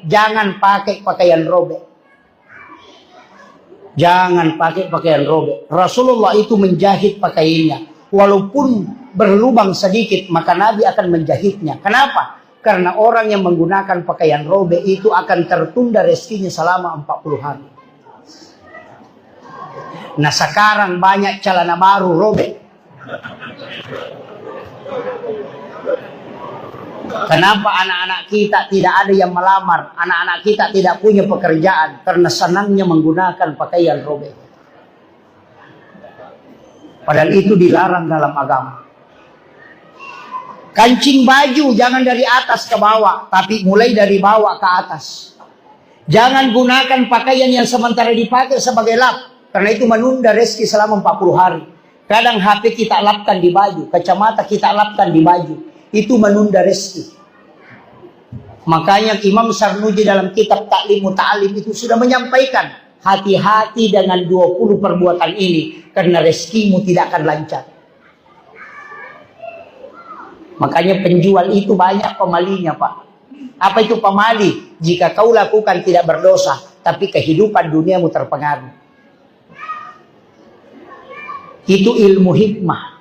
jangan pakai pakaian robek. Jangan pakai pakaian robek. Rasulullah itu menjahit pakaiannya. Walaupun berlubang sedikit, maka Nabi akan menjahitnya. Kenapa? Karena orang yang menggunakan pakaian robek itu akan tertunda rezekinya selama 40 hari. Nah sekarang banyak celana baru robek. Kenapa anak-anak kita tidak ada yang melamar? Anak-anak kita tidak punya pekerjaan karena senangnya menggunakan pakaian robek. Padahal itu dilarang dalam agama. Kancing baju jangan dari atas ke bawah, tapi mulai dari bawah ke atas. Jangan gunakan pakaian yang sementara dipakai sebagai lap, karena itu menunda rezeki selama 40 hari. Kadang HP kita lapkan di baju, kacamata kita lapkan di baju. Itu menunda rezeki. Makanya Imam Sarnuji dalam kitab Ta'lim Muta'alim itu sudah menyampaikan, hati-hati dengan 20 perbuatan ini, karena rezekimu tidak akan lancar. Makanya penjual itu banyak pemalinya, Pak. Apa itu pemali? Jika kau lakukan tidak berdosa, tapi kehidupan duniamu terpengaruh. Itu ilmu hikmah.